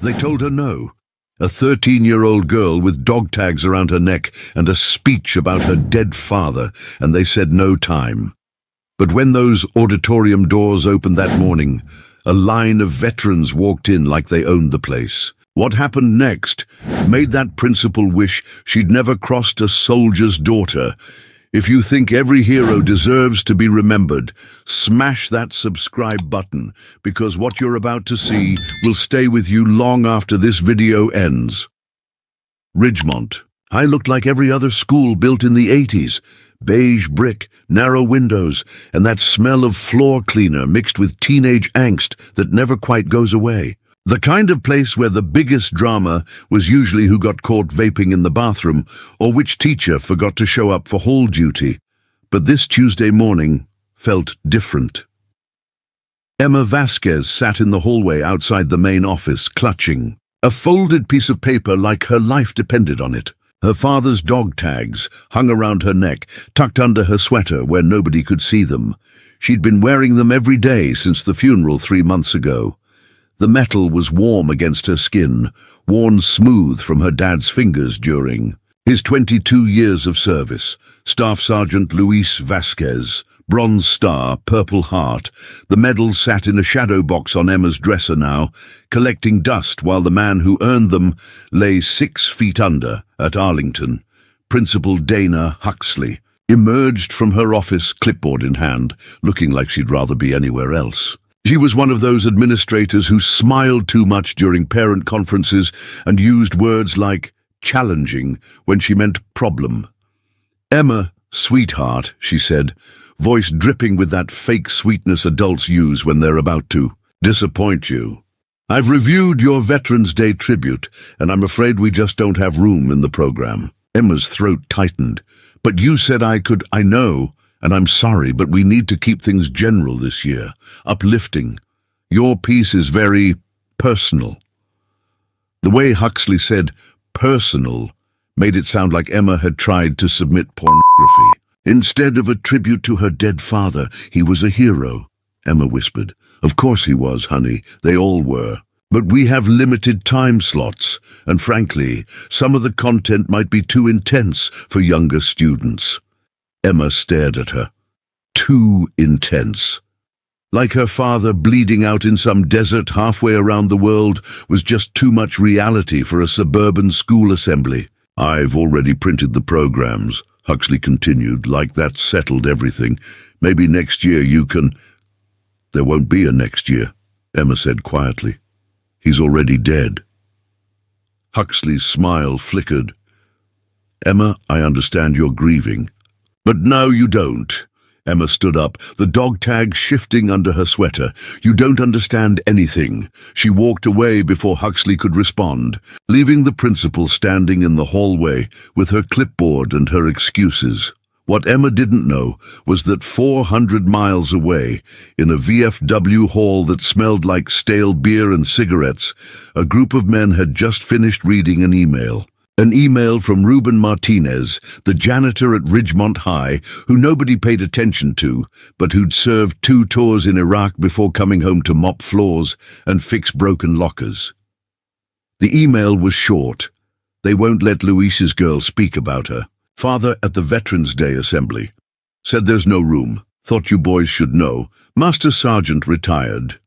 They told her no. A 13-year-old girl with dog tags around her neck and a speech about her dead father, and they said no time. But when those auditorium doors opened that morning, a line of veterans walked in like they owned the place. What happened next made that principal wish she'd never crossed a soldier's daughter. If you think every hero deserves to be remembered, smash that subscribe button, because what you're about to see will stay with you long after this video ends. Ridgemont. I looked like every other school built in the 80s. Beige brick, narrow windows, and that smell of floor cleaner mixed with teenage angst that never quite goes away. The kind of place where the biggest drama was usually who got caught vaping in the bathroom or which teacher forgot to show up for hall duty. But this Tuesday morning felt different. Emma Vasquez sat in the hallway outside the main office, clutching a folded piece of paper like her life depended on it. Her father's dog tags hung around her neck, tucked under her sweater where nobody could see them. She'd been wearing them every day since the funeral 3 months ago. The metal was warm against her skin, worn smooth from her dad's fingers during his 22 years of service. Staff Sergeant Luis Vasquez, Bronze Star, Purple Heart. The medals sat in a shadow box on Emma's dresser now, collecting dust while the man who earned them lay 6 feet under at Arlington. Principal Dana Huxley emerged from her office, clipboard in hand, looking like she'd rather be anywhere else. She was one of those administrators who smiled too much during parent conferences and used words like challenging when she meant problem. "Emma, sweetheart," she said, voice dripping with that fake sweetness adults use when they're about to disappoint you. "I've reviewed your Veterans Day tribute, and I'm afraid we just don't have room in the program." Emma's throat tightened. "But you said I could." "I know. And I'm sorry, but we need to keep things general this year, uplifting. Your piece is very personal." The way Huxley said personal made it sound like Emma had tried to submit pornography. "Instead of a tribute to her dead father, he was a hero," Emma whispered. "Of course he was, honey. They all were. But we have limited time slots, and frankly, some of the content might be too intense for younger students." Emma stared at her. Too intense. Like her father bleeding out in some desert halfway around the world was just too much reality for a suburban school assembly. "I've already printed the programs," Huxley continued, like that settled everything. "Maybe next year you can—" "There won't be a next year," Emma said quietly. "He's already dead." Huxley's smile flickered. "Emma, I understand you're grieving. But now you don't." Emma stood up, the dog tag shifting under her sweater. "You don't understand anything." She walked away before Huxley could respond, leaving the principal standing in the hallway with her clipboard and her excuses. What Emma didn't know was that 400 miles away, in a VFW hall that smelled like stale beer and cigarettes, a group of men had just finished reading an email. An email from Ruben Martinez, the janitor at Ridgemont High, who nobody paid attention to, but who'd served 2 tours in Iraq before coming home to mop floors and fix broken lockers. The email was short. "They won't let Luis's girl speak about her. Father at the Veterans Day assembly. Said there's no room. Thought you boys should know. Master Sergeant retired."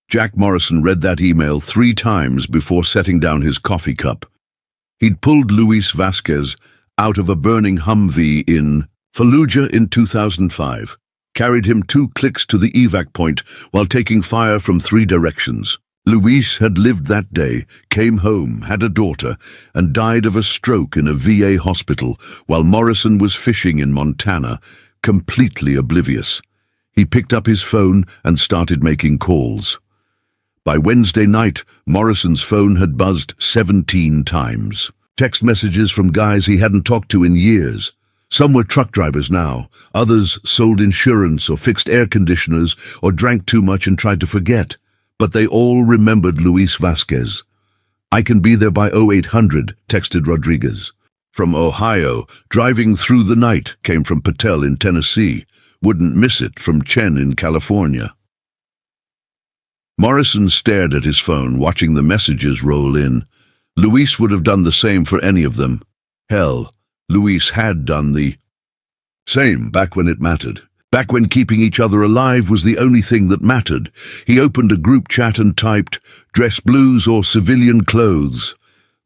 Jack Morrison read that email 3 times before setting down his coffee cup. He'd pulled Luis Vasquez out of a burning Humvee in Fallujah in 2005, carried him 2 clicks to the evac point while taking fire from 3 directions. Luis had lived that day, came home, had a daughter, and died of a stroke in a VA hospital while Morrison was fishing in Montana, completely oblivious. He picked up his phone and started making calls. By Wednesday night, Morrison's phone had buzzed 17 times. Text messages from guys he hadn't talked to in years. Some were truck drivers now. Others sold insurance or fixed air conditioners or drank too much and tried to forget. But they all remembered Luis Vasquez. "I can be there by 0800, texted Rodriguez. From Ohio, driving through the night, came from Patel in Tennessee. Wouldn't miss it from Chen in California. Morrison stared at his phone, watching the messages roll in. Luis would have done the same for any of them. Hell, Luis had done the same back when it mattered. Back when keeping each other alive was the only thing that mattered. He opened a group chat and typed, "Dress blues or civilian clothes?"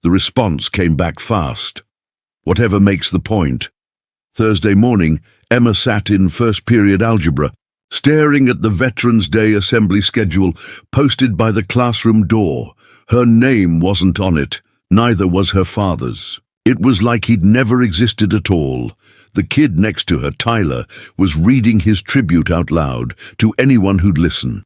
The response came back fast. "Whatever makes the point." Thursday morning, Emma sat in first period algebra, staring at the Veterans Day assembly schedule posted by the classroom door. Her name wasn't on it, neither was her father's. It was like he'd never existed at all. The kid next to her, Tyler, was reading his tribute out loud to anyone who'd listen.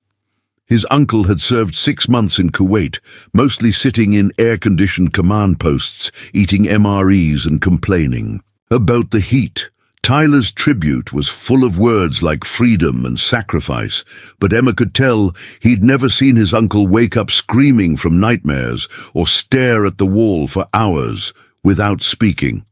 His uncle had served 6 months in Kuwait, mostly sitting in air-conditioned command posts, eating MREs and complaining about the heat. Tyler's tribute was full of words like freedom and sacrifice, but Emma could tell he'd never seen his uncle wake up screaming from nightmares or stare at the wall for hours without speaking.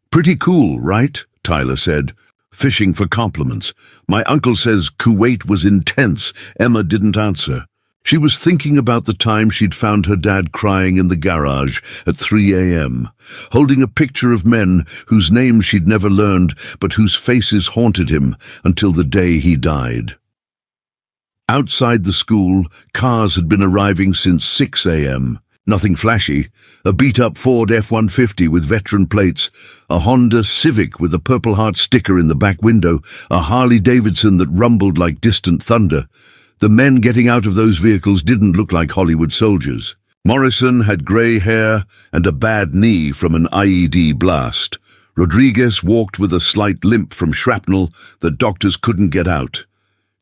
"Pretty cool, right?" Tyler said, fishing for compliments. "My uncle says Kuwait was intense." Emma didn't answer. She was thinking about the time she'd found her dad crying in the garage at 3 a.m., holding a picture of men whose names she'd never learned but whose faces haunted him until the day he died. Outside the school, cars had been arriving since 6 a.m. Nothing flashy. A beat-up Ford F-150 with veteran plates, a Honda Civic with a Purple Heart sticker in the back window, a Harley-Davidson that rumbled like distant thunder. The men getting out of those vehicles didn't look like Hollywood soldiers. Morrison had grey hair and a bad knee from an IED blast. Rodriguez walked with a slight limp from shrapnel that doctors couldn't get out.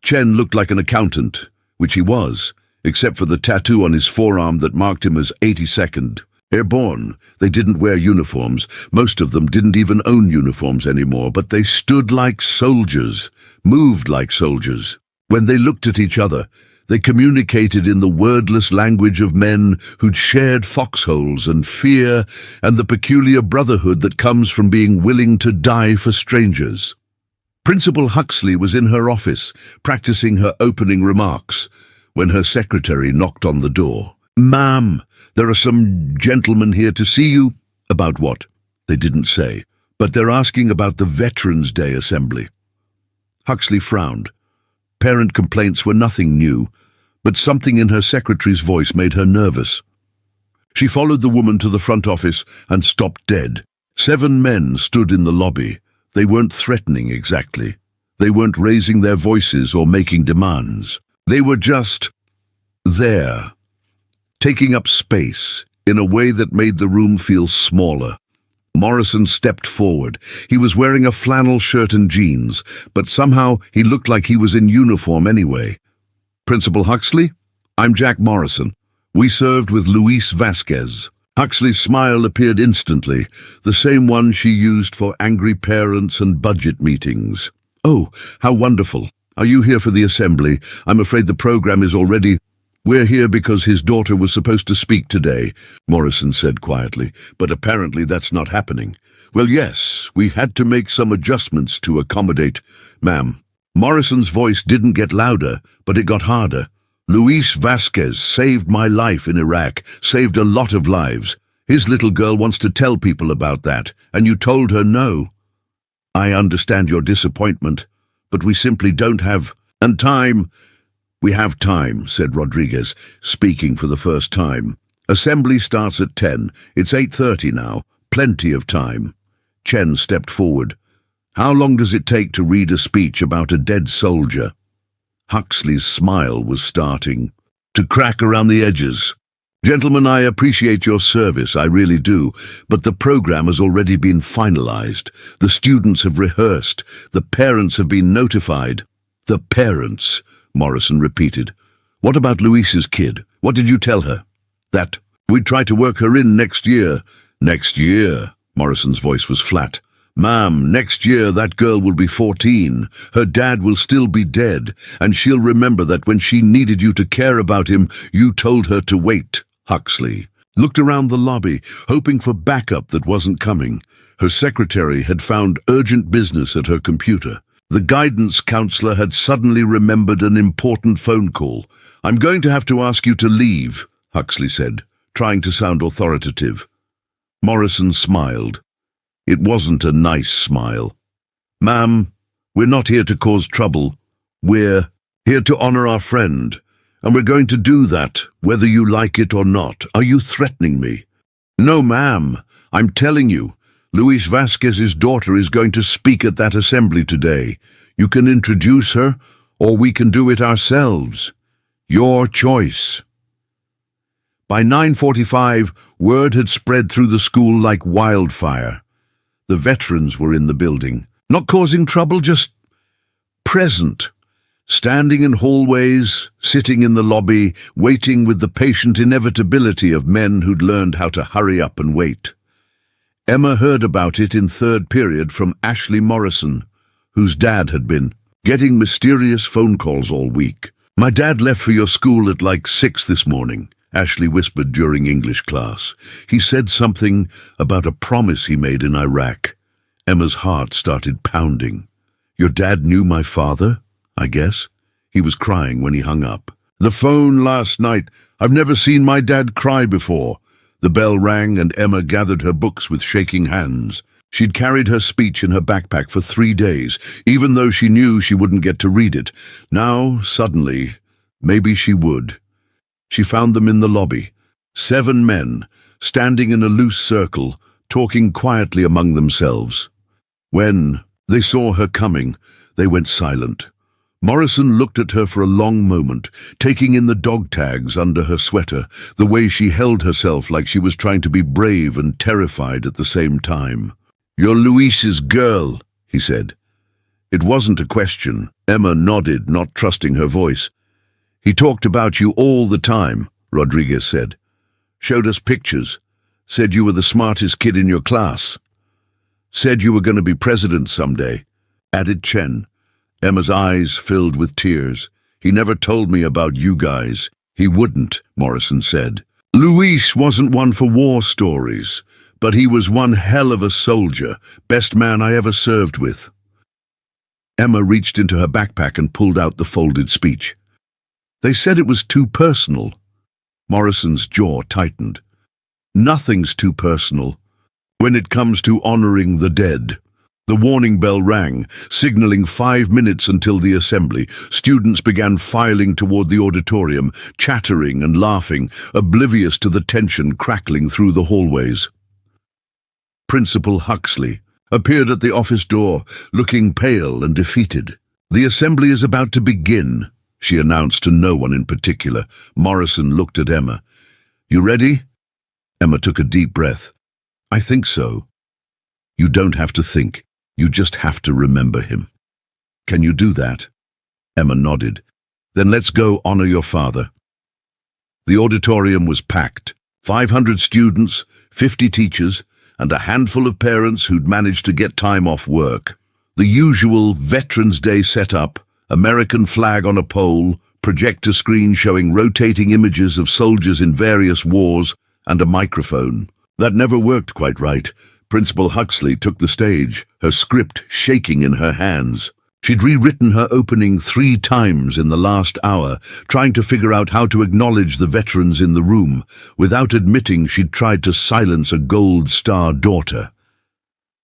Chen looked like an accountant, which he was, except for the tattoo on his forearm that marked him as 82nd. Airborne. They didn't wear uniforms. Most of them didn't even own uniforms anymore, but they stood like soldiers, moved like soldiers. When they looked at each other, they communicated in the wordless language of men who'd shared foxholes and fear and the peculiar brotherhood that comes from being willing to die for strangers. Principal Huxley was in her office, practicing her opening remarks, when her secretary knocked on the door. "Ma'am, there are some gentlemen here to see you." "About what?" They didn't say, but they're asking about the Veterans Day assembly. Huxley frowned. Parent complaints were nothing new, but something in her secretary's voice made her nervous. She followed the woman to the front office and stopped dead. 7 men stood in the lobby. They weren't threatening exactly. They weren't raising their voices or making demands. They were just there, taking up space in a way that made the room feel smaller. Morrison stepped forward. He was wearing a flannel shirt and jeans, but somehow he looked like he was in uniform anyway. "Principal Huxley, I'm Jack Morrison. We served with Luis Vasquez." Huxley's smile appeared instantly, the same one she used for angry parents and budget meetings. "Oh, how wonderful. Are you here for the assembly? I'm afraid the program is already—" "We're here because his daughter was supposed to speak today," Morrison said quietly, "but apparently that's not happening." "Well, yes, we had to make some adjustments to accommodate, ma'am." Morrison's voice didn't get louder, but it got harder. "Luis Vasquez saved my life in Iraq, saved a lot of lives. His little girl wants to tell people about that, and you told her no." "I understand your disappointment, but we simply don't have time." "We have time," said Rodriguez, speaking for the first time. "Assembly starts at 10. It's 8:30 now. Plenty of time." Chen stepped forward. "How long does it take to read a speech about a dead soldier?" Huxley's smile was starting to crack around the edges. "Gentlemen, I appreciate your service, I really do, but the program has already been finalized. The students have rehearsed. The parents have been notified." "The parents," Morrison repeated. "What about Luis's kid? What did you tell her?" "That we'd try to work her in next year." "Next year?" Morrison's voice was flat. "Ma'am, next year that girl will be 14. Her dad will still be dead, and she'll remember that when she needed you to care about him, you told her to wait." Huxley looked around the lobby, hoping for backup that wasn't coming. Her secretary had found urgent business at her computer. The guidance counselor had suddenly remembered an important phone call. "I'm going to have to ask you to leave," Huxley said, trying to sound authoritative. Morrison smiled. It wasn't a nice smile. "Ma'am, we're not here to cause trouble. We're here to honor our friend, and we're going to do that, whether you like it or not. Are you threatening me?" "No, ma'am. I'm telling you. Luis Vasquez's daughter is going to speak at that assembly today. You can introduce her, or we can do it ourselves. Your choice." By 9:45, word had spread through the school like wildfire. The veterans were in the building, not causing trouble, just present, standing in hallways, sitting in the lobby, waiting with the patient inevitability of men who'd learned how to hurry up and wait. Emma heard about it in third period from Ashley Morrison, whose dad had been getting mysterious phone calls all week. "My dad left for your school at like 6 this morning," Ashley whispered during English class. "He said something about a promise he made in Iraq." Emma's heart started pounding. "Your dad knew my father, I guess?" He was crying when he hung up. "The phone last night. I've never seen my dad cry before." The bell rang and Emma gathered her books with shaking hands. She'd carried her speech in her backpack for 3 days, even though she knew she wouldn't get to read it. Now, suddenly, maybe she would. She found them in the lobby. 7 men, standing in a loose circle, talking quietly among themselves. When they saw her coming, they went silent. Morrison looked at her for a long moment, taking in the dog tags under her sweater, the way she held herself like she was trying to be brave and terrified at the same time. "You're Luis's girl," he said. It wasn't a question. Emma nodded, not trusting her voice. "He talked about you all the time," Rodriguez said. "Showed us pictures. Said you were the smartest kid in your class. Said you were going to be president someday," added Chen. Emma's eyes filled with tears. "He never told me about you guys." "He wouldn't," Morrison said. "Luis wasn't one for war stories, but he was one hell of a soldier, best man I ever served with." Emma reached into her backpack and pulled out the folded speech. "They said it was too personal." Morrison's jaw tightened. "Nothing's too personal when it comes to honoring the dead." The warning bell rang, signaling 5 minutes until the assembly. Students began filing toward the auditorium, chattering and laughing, oblivious to the tension crackling through the hallways. Principal Huxley appeared at the office door, looking pale and defeated. "The assembly is about to begin," she announced to no one in particular. Morrison looked at Emma. "You ready?" Emma took a deep breath. "I think so." "You don't have to think. You just have to remember him." "Can you do that?" Emma nodded. "Then let's go honor your father." The auditorium was packed. 500 students, 50 teachers, and a handful of parents who'd managed to get time off work. The usual Veterans Day setup, American flag on a pole, projector screen showing rotating images of soldiers in various wars, and a microphone. That never worked quite right. Principal Huxley took the stage, her script shaking in her hands. She'd rewritten her opening 3 times in the last hour, trying to figure out how to acknowledge the veterans in the room, without admitting she'd tried to silence a Gold Star daughter.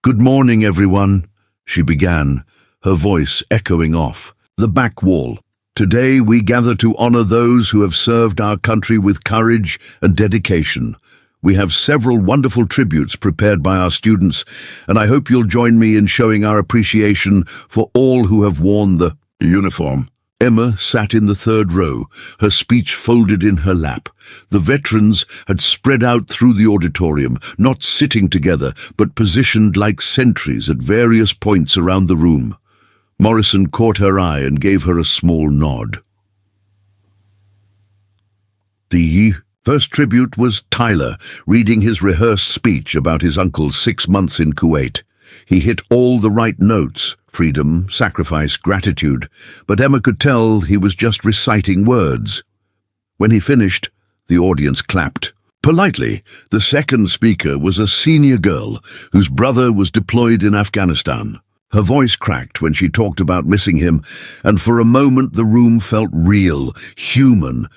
"Good morning, everyone," she began, her voice echoing off the back wall. "Today we gather to honor those who have served our country with courage and dedication. We have several wonderful tributes prepared by our students, and I hope you'll join me in showing our appreciation for all who have worn the uniform." Emma sat in the 3rd row, her speech folded in her lap. The veterans had spread out through the auditorium, not sitting together, but positioned like sentries at various points around the room. Morrison caught her eye and gave her a small nod. The first tribute was Tyler, reading his rehearsed speech about his uncle's 6 months in Kuwait. He hit all the right notes: freedom, sacrifice, gratitude, but Emma could tell he was just reciting words. When he finished, the audience clapped. Politely, the second speaker was a senior girl whose brother was deployed in Afghanistan. Her voice cracked when she talked about missing him, and for a moment the room felt real, human.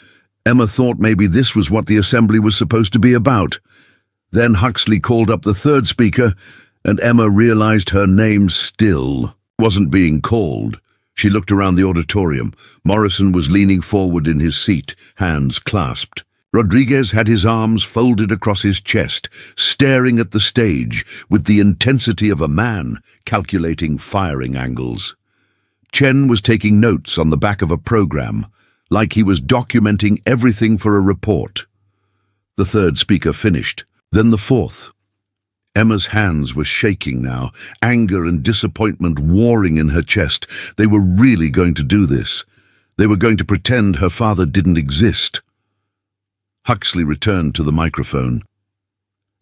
Emma thought maybe this was what the assembly was supposed to be about. Then Huxley called up the third speaker, and Emma realized her name still wasn't being called. She looked around the auditorium. Morrison was leaning forward in his seat, hands clasped. Rodriguez had his arms folded across his chest, staring at the stage with the intensity of a man calculating firing angles. Chen was taking notes on the back of a program, like he was documenting everything for a report. The third speaker finished, then the fourth. Emma's hands were shaking now, anger and disappointment warring in her chest. They were really going to do this. They were going to pretend her father didn't exist. Huxley returned to the microphone.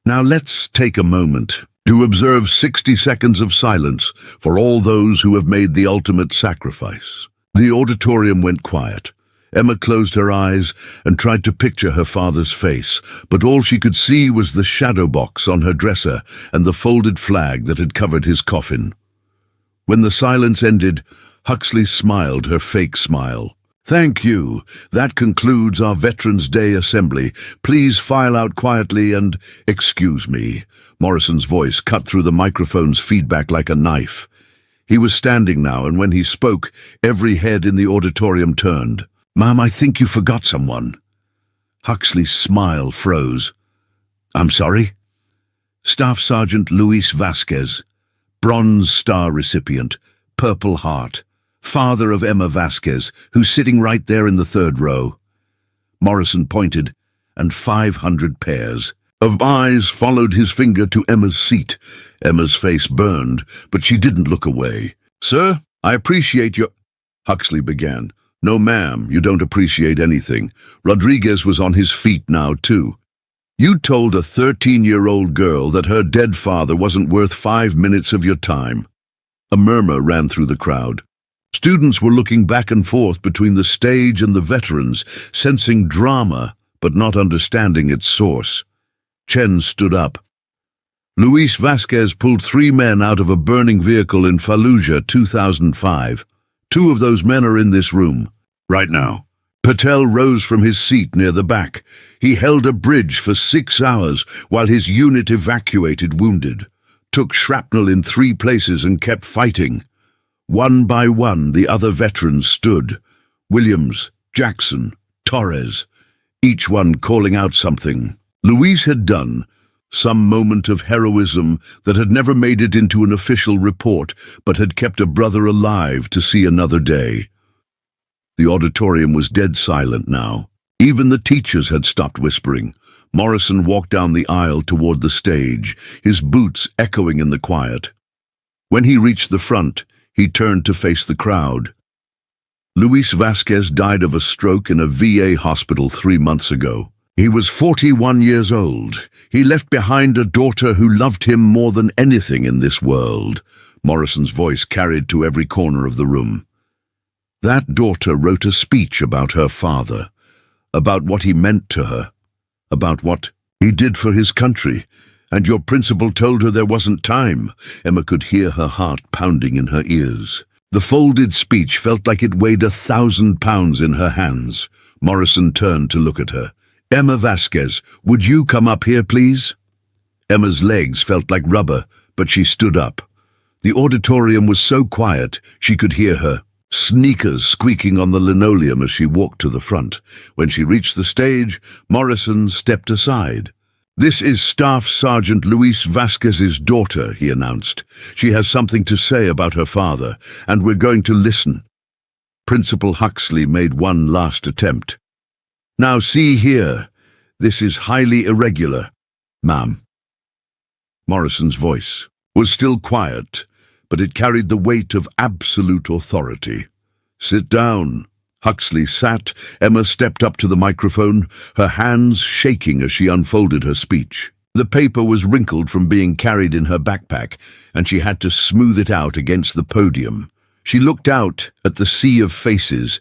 Now let's take a moment to observe 60 seconds of silence for all those who have made the ultimate sacrifice. The auditorium went quiet. Emma closed her eyes and tried to picture her father's face, but all she could see was the shadow box on her dresser and the folded flag that had covered his coffin. When the silence ended, Huxley smiled her fake smile. "Thank you. That concludes our Veterans Day Assembly. Please file out quietly and—" "Excuse me." Morrison's voice cut through the microphone's feedback like a knife. He was standing now, and when he spoke, every head in the auditorium turned. "Ma'am, I think you forgot someone." Huxley's smile froze. "I'm sorry?" "Staff Sergeant Luis Vasquez, Bronze Star recipient, Purple Heart. Father of Emma Vasquez, who's sitting right there in the third row." Morrison pointed, and 500 pairs of eyes followed his finger to Emma's seat. Emma's face burned, but she didn't look away. "Sir, I appreciate your—" Huxley began. "No, ma'am, you don't appreciate anything." Rodriguez was on his feet now, too. "You told a 13-year-old girl that her dead father wasn't worth 5 minutes of your time." A murmur ran through the crowd. Students were looking back and forth between the stage and the veterans, sensing drama, but not understanding its source. Chen stood up. "Luis Vasquez pulled 3 men out of a burning vehicle in Fallujah, 2005. 2 of those men are in this room, right now." Patel rose from his seat near the back. He held a bridge for 6 hours while his unit evacuated wounded, took shrapnel in 3 places and kept fighting. One by one, the other veterans stood. Williams, Jackson, Torres, each one calling out something Luis had done, some moment of heroism that had never made it into an official report, but had kept a brother alive to see another day. The auditorium was dead silent now. Even the teachers had stopped whispering. Morrison walked down the aisle toward the stage, his boots echoing in the quiet. When he reached the front, he turned to face the crowd. Luis Vasquez died of a stroke in a VA hospital 3 months ago. He was 41 years old. He left behind a daughter who loved him more than anything in this world. Morrison's voice carried to every corner of the room. That daughter wrote a speech about her father, about what he meant to her, about what he did for his country. And your principal told her there wasn't time. Emma could hear her heart pounding in her ears. The folded speech felt like it weighed 1,000 pounds in her hands. Morrison turned to look at her. "Emma Vasquez, would you come up here, please?" Emma's legs felt like rubber, but she stood up. The auditorium was so quiet she could hear her sneakers squeaking on the linoleum as she walked to the front. When she reached the stage, Morrison stepped aside. "This is Staff Sergeant Luis Vasquez's daughter," he announced. "She has something to say about her father, and we're going to listen." Principal Huxley made one last attempt. "Now see here, this is highly irregular, ma'am." Morrison's voice was still quiet, but it carried the weight of absolute authority. "Sit down." Huxley sat. Emma stepped up to the microphone, her hands shaking as she unfolded her speech. The paper was wrinkled from being carried in her backpack, and she had to smooth it out against the podium. She looked out at the sea of faces,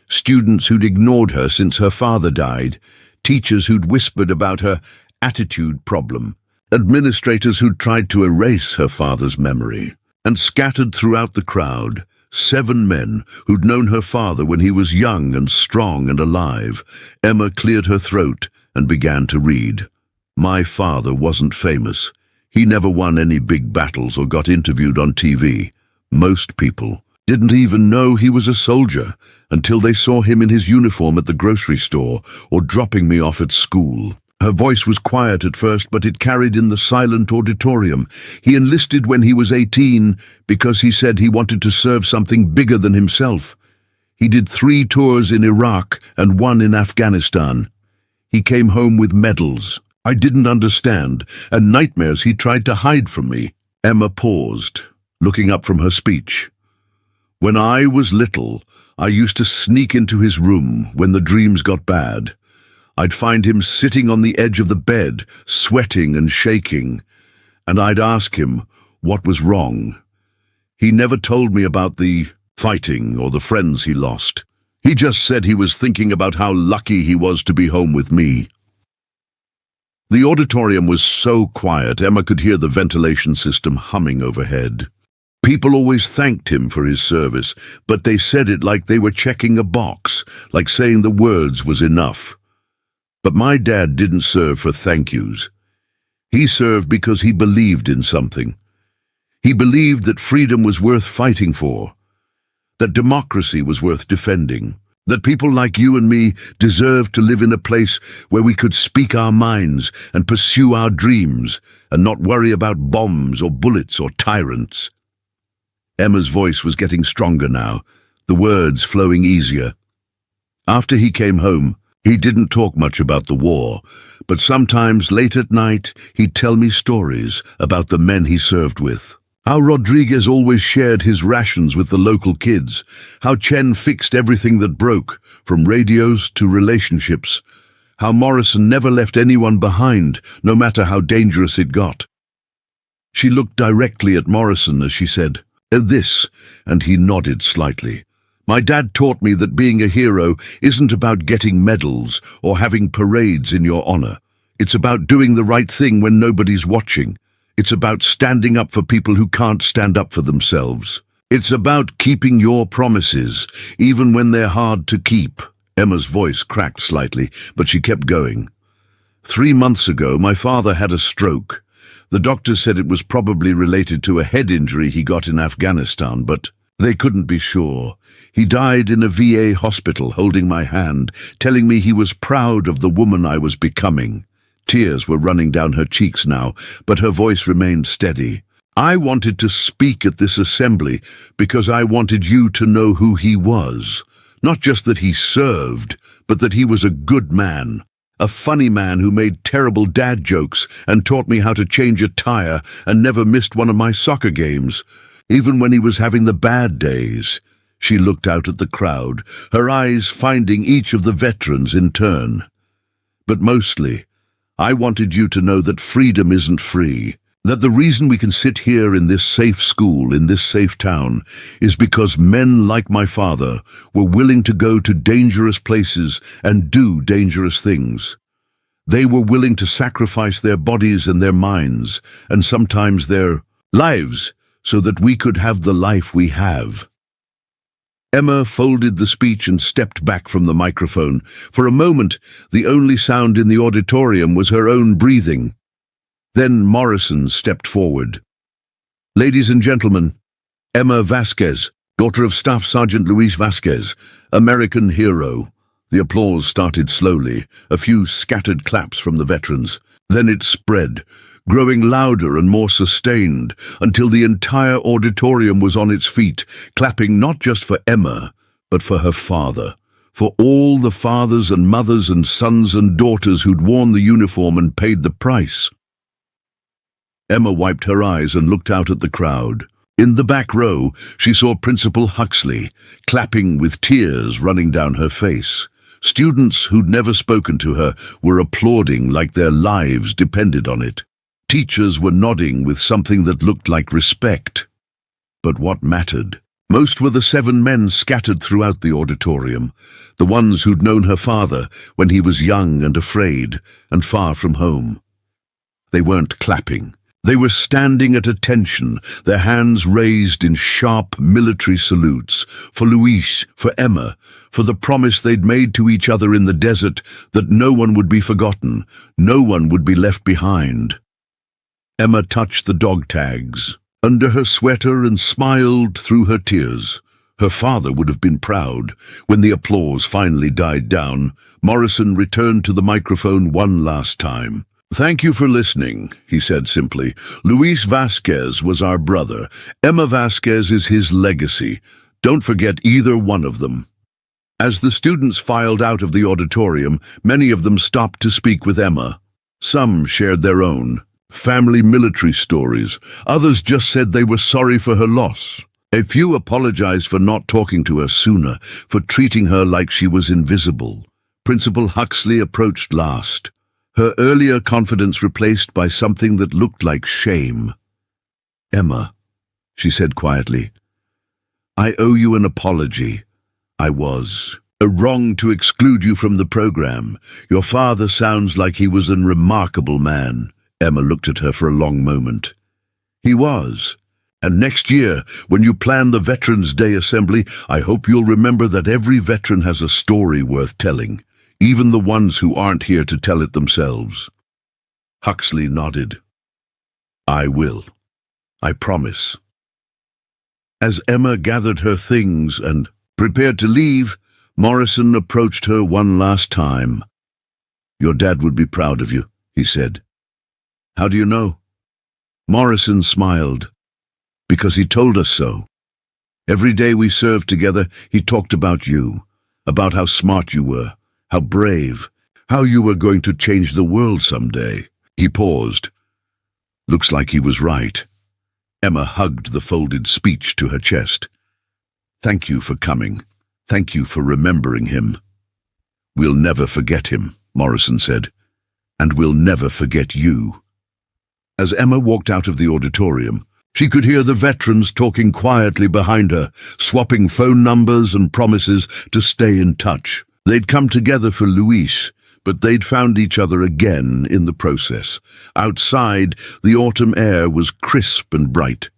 students who'd ignored her since her father died, teachers who'd whispered about her attitude problem, administrators who'd tried to erase her father's memory. And scattered throughout the crowd, 7 men who'd known her father when he was young and strong and alive. Emma cleared her throat and began to read. My father wasn't famous. He never won any big battles or got interviewed on TV. Most people didn't even know he was a soldier until they saw him in his uniform at the grocery store or dropping me off at school. Her voice was quiet at first, but it carried in the silent auditorium. He enlisted when he was 18 because he said he wanted to serve something bigger than himself. He did 3 tours in Iraq and 1 in Afghanistan. He came home with medals I didn't understand, and nightmares he tried to hide from me. Emma paused, looking up from her speech. When I was little, I used to sneak into his room when the dreams got bad. I'd find him sitting on the edge of the bed, sweating and shaking, and I'd ask him what was wrong. He never told me about the fighting or the friends he lost. He just said he was thinking about how lucky he was to be home with me. The auditorium was so quiet, Emma could hear the ventilation system humming overhead. People always thanked him for his service, but they said it like they were checking a box, like saying the words was enough. But my dad didn't serve for thank yous. He served because he believed in something. He believed that freedom was worth fighting for, that democracy was worth defending, that people like you and me deserved to live in a place where we could speak our minds and pursue our dreams and not worry about bombs or bullets or tyrants. Emma's voice was getting stronger now, the words flowing easier. After he came home, he didn't talk much about the war, but sometimes late at night he'd tell me stories about the men he served with. How Rodriguez always shared his rations with the local kids, how Chen fixed everything that broke, from radios to relationships, how Morrison never left anyone behind, no matter how dangerous it got. She looked directly at Morrison as she said, "This," and he nodded slightly. My dad taught me that being a hero isn't about getting medals or having parades in your honor. It's about doing the right thing when nobody's watching. It's about standing up for people who can't stand up for themselves. It's about keeping your promises, even when they're hard to keep. Emma's voice cracked slightly, but she kept going. 3 months ago, my father had a stroke. The doctor said it was probably related to a head injury he got in Afghanistan, but they couldn't be sure. He died in a VA hospital, holding my hand, telling me he was proud of the woman I was becoming. Tears were running down her cheeks now, but her voice remained steady. I wanted to speak at this assembly because I wanted you to know who he was. Not just that he served, but that he was a good man. A funny man who made terrible dad jokes and taught me how to change a tire and never missed one of my soccer games, even when he was having the bad days. She looked out at the crowd, her eyes finding each of the veterans in turn. But mostly, I wanted you to know that freedom isn't free, that the reason we can sit here in this safe school, in this safe town, is because men like my father were willing to go to dangerous places and do dangerous things. They were willing to sacrifice their bodies and their minds, and sometimes their lives, so that we could have the life we have. Emma folded the speech and stepped back from the microphone. For a moment, the only sound in the auditorium was her own breathing. Then Morrison stepped forward. Ladies and gentlemen, Emma Vasquez, daughter of Staff Sergeant Luis Vasquez, American hero. The applause started slowly, a few scattered claps from the veterans. Then it spread, growing louder and more sustained, until the entire auditorium was on its feet, clapping not just for Emma, but for her father, for all the fathers and mothers and sons and daughters who'd worn the uniform and paid the price. Emma wiped her eyes and looked out at the crowd. In the back row, she saw Principal Huxley, clapping with tears running down her face. Students who'd never spoken to her were applauding like their lives depended on it. Teachers were nodding with something that looked like respect. But what mattered most were the 7 men scattered throughout the auditorium, the ones who'd known her father when he was young and afraid and far from home. They weren't clapping. They were standing at attention, their hands raised in sharp military salutes, for Luis, for Emma, for the promise they'd made to each other in the desert that no one would be forgotten, no one would be left behind. Emma touched the dog tags under her sweater and smiled through her tears. Her father would have been proud. When the applause finally died down, Morrison returned to the microphone one last time. "Thank you for listening," he said simply. "Luis Vasquez was our brother. Emma Vasquez is his legacy. Don't forget either one of them." As the students filed out of the auditorium, many of them stopped to speak with Emma. Some shared their own family military stories. Others just said they were sorry for her loss. A few apologized for not talking to her sooner, for treating her like she was invisible. Principal Huxley approached last, her earlier confidence replaced by something that looked like shame. "Emma," she said quietly, "I owe you an apology. I was wrong to exclude you from the program. Your father sounds like he was a remarkable man." Emma looked at her for a long moment. "He was. And next year, when you plan the Veterans Day Assembly, I hope you'll remember that every veteran has a story worth telling, even the ones who aren't here to tell it themselves." Huxley nodded. "I will. I promise." As Emma gathered her things and prepared to leave, Morrison approached her one last time. "Your dad would be proud of you," he said. "How do you know?" Morrison smiled. "Because he told us so. Every day we served together, he talked about you, about how smart you were, how brave, how you were going to change the world someday." He paused. Looks like he was right. Emma hugged the folded speech to her chest. "Thank you for coming. Thank you for remembering him." "We'll never forget him," Morrison said. "And we'll never forget you." As Emma walked out of the auditorium, she could hear the veterans talking quietly behind her, swapping phone numbers and promises to stay in touch. They'd come together for Luis, but they'd found each other again in the process. Outside, the autumn air was crisp and bright.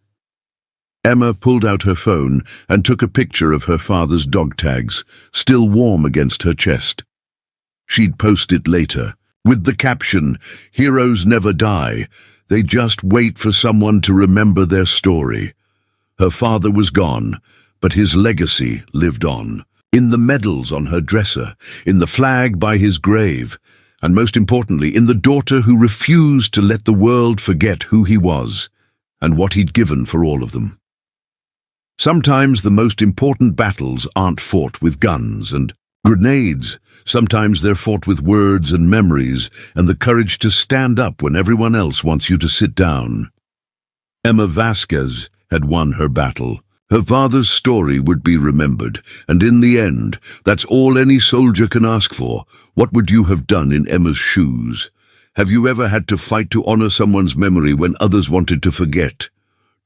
Emma pulled out her phone and took a picture of her father's dog tags, still warm against her chest. She'd post it later, with the caption, "Heroes never die. They just wait for someone to remember their story." Her father was gone, but his legacy lived on. In the medals on her dresser, in the flag by his grave, and most importantly, in the daughter who refused to let the world forget who he was and what he'd given for all of them. Sometimes the most important battles aren't fought with guns and grenades. Sometimes they're fought with words and memories and the courage to stand up when everyone else wants you to sit down. Emma Vasquez had won her battle. Her father's story would be remembered, and in the end, that's all any soldier can ask for. What would you have done in Emma's shoes? Have you ever had to fight to honor someone's memory when others wanted to forget?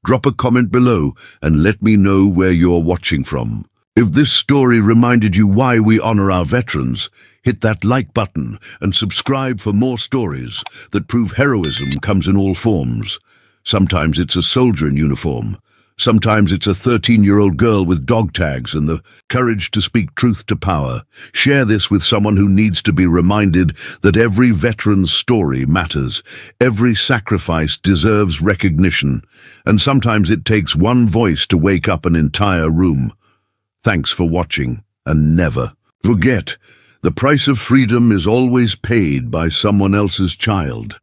Drop a comment below and let me know where you're watching from. If this story reminded you why we honor our veterans, hit that like button and subscribe for more stories that prove heroism comes in all forms. Sometimes it's a soldier in uniform. Sometimes it's a 13-year-old girl with dog tags and the courage to speak truth to power. Share this with someone who needs to be reminded that every veteran's story matters. Every sacrifice deserves recognition. And sometimes it takes one voice to wake up an entire room. Thanks for watching, and never forget, the price of freedom is always paid by someone else's child.